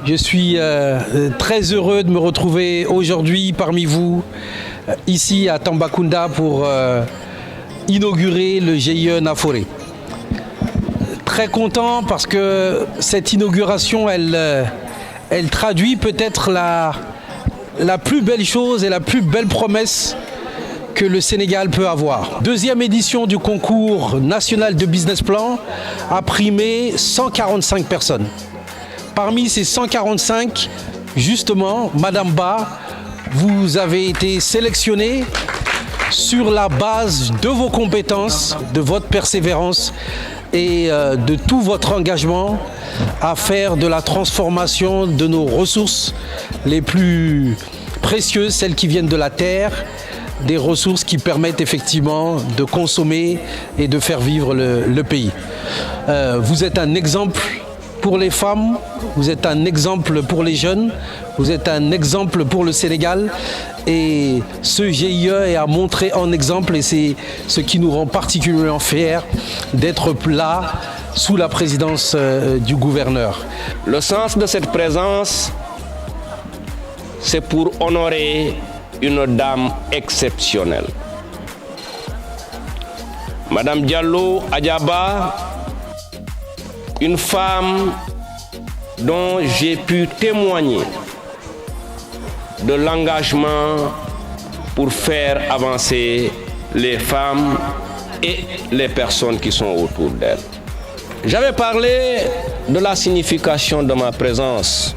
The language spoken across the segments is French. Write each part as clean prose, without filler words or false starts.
Je suis très heureux de me retrouver aujourd'hui parmi vous, ici à Tambacounda, pour inaugurer le GIE Nafoore. Très content parce que cette inauguration, elle traduit peut-être la plus belle chose et la plus belle promesse que le Sénégal peut avoir. Deuxième édition du concours national de business plan a primé 145 personnes. Parmi ces 145, justement, Madame Ba, vous avez été sélectionnée sur la base de vos compétences, de votre persévérance et de tout votre engagement à faire de la transformation de nos ressources les plus précieuses, celles qui viennent de la terre, des ressources qui permettent effectivement de consommer et de faire vivre le pays. Vous êtes un exemple pour les femmes, vous êtes un exemple pour les jeunes, vous êtes un exemple pour le Sénégal et ce GIE est à montrer en exemple et c'est ce qui nous rend particulièrement fiers d'être là sous la présidence du gouverneur. Le sens de cette présence, c'est pour honorer une dame exceptionnelle. Madame Diallo Adjaba, une femme dont j'ai pu témoigner de l'engagement pour faire avancer les femmes et les personnes qui sont autour d'elle. J'avais parlé de la signification de ma présence,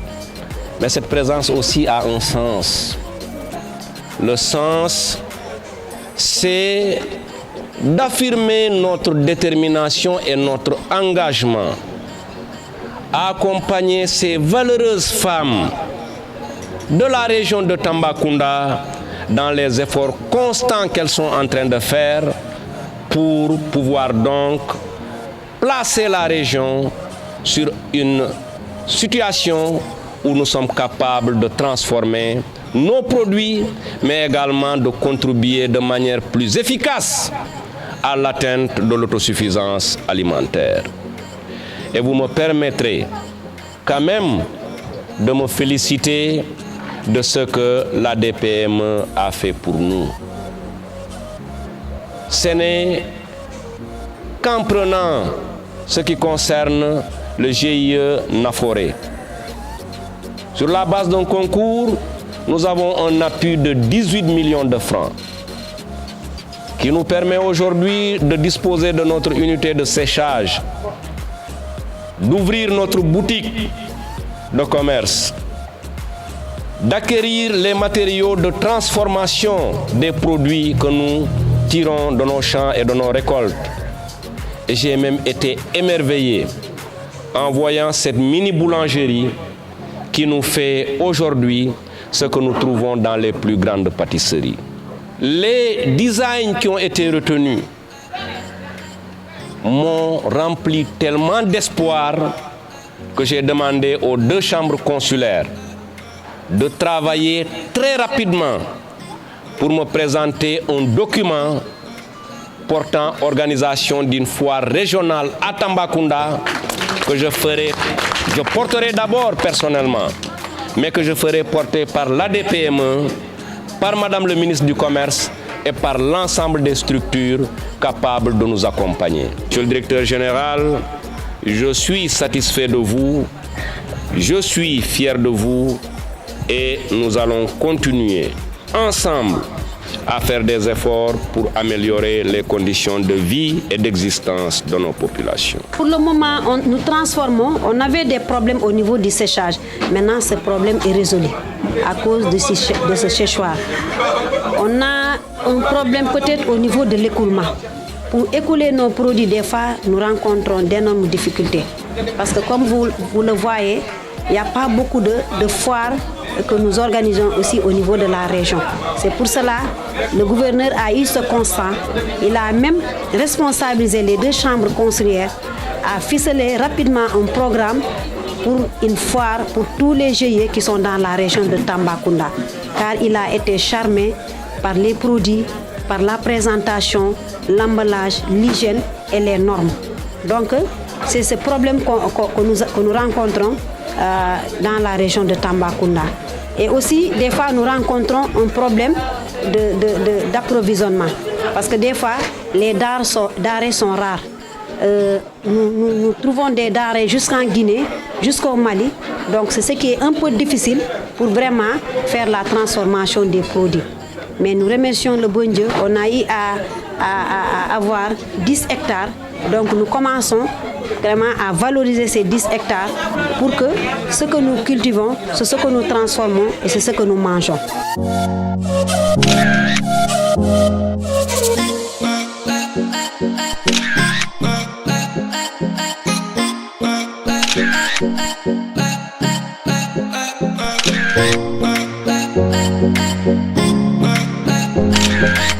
mais cette présence aussi a un sens. Le sens, c'est d'affirmer notre détermination et notre engagement à accompagner ces valeureuses femmes de la région de Tambacounda dans les efforts constants qu'elles sont en train de faire pour pouvoir donc placer la région sur une situation où nous sommes capables de transformer nos produits, mais également de contribuer de manière plus efficace à l'atteinte de l'autosuffisance alimentaire. Et vous me permettrez quand même de me féliciter de ce que l'ADPME a fait pour nous. Ce n'est qu'en prenant ce qui concerne le GIE Nafoore. Sur la base d'un concours, nous avons un appui de 18 millions de francs qui nous permet aujourd'hui de disposer de notre unité de séchage, d'ouvrir notre boutique de commerce, d'acquérir les matériaux de transformation des produits que nous tirons de nos champs et de nos récoltes. Et j'ai même été émerveillé en voyant cette mini-boulangerie qui nous fait aujourd'hui ce que nous trouvons dans les plus grandes pâtisseries. Les designs qui ont été retenus m'ont rempli tellement d'espoir que j'ai demandé aux 2 chambres consulaires de travailler très rapidement pour me présenter un document portant organisation d'une foire régionale à Tambacounda que je porterai d'abord personnellement, mais que je ferai porter par l'ADPME, par Madame le ministre du Commerce et par l'ensemble des structures capables de nous accompagner. Monsieur le directeur général, je suis satisfait de vous, je suis fier de vous et nous allons continuer ensemble à faire des efforts pour améliorer les conditions de vie et d'existence de nos populations. Pour le moment, nous transformons. On avait des problèmes au niveau du séchage. Maintenant, ce problème est résolu à cause de ce séchoir. On a un problème peut-être au niveau de l'écoulement. Pour écouler nos produits, des fois, nous rencontrons d'énormes difficultés. Parce que comme vous le voyez, il n'y a pas beaucoup de foires que nous organisons aussi au niveau de la région. C'est pour cela que le gouverneur a eu ce constat. Il a même responsabilisé les 2 chambres consulaires à ficeler rapidement un programme pour une foire pour tous les GIE qui sont dans la région de Tambacounda. Car il a été charmé par les produits, par la présentation, l'emballage, l'hygiène et les normes. Donc, c'est ce problème que nous rencontrons. dans la région de Tambacounda. Et aussi, des fois, nous rencontrons un problème d'approvisionnement. Parce que des fois, les denrées sont rares. Nous trouvons des denrées jusqu'en Guinée, jusqu'au Mali. Donc, c'est ce qui est un peu difficile pour vraiment faire la transformation des produits. Mais nous remercions le bon Dieu. On a eu à avoir 10 hectares. Donc, nous commençons vraiment à valoriser ces 10 hectares pour que ce que nous cultivons, c'est ce que nous transformons et c'est ce que nous mangeons. Bye.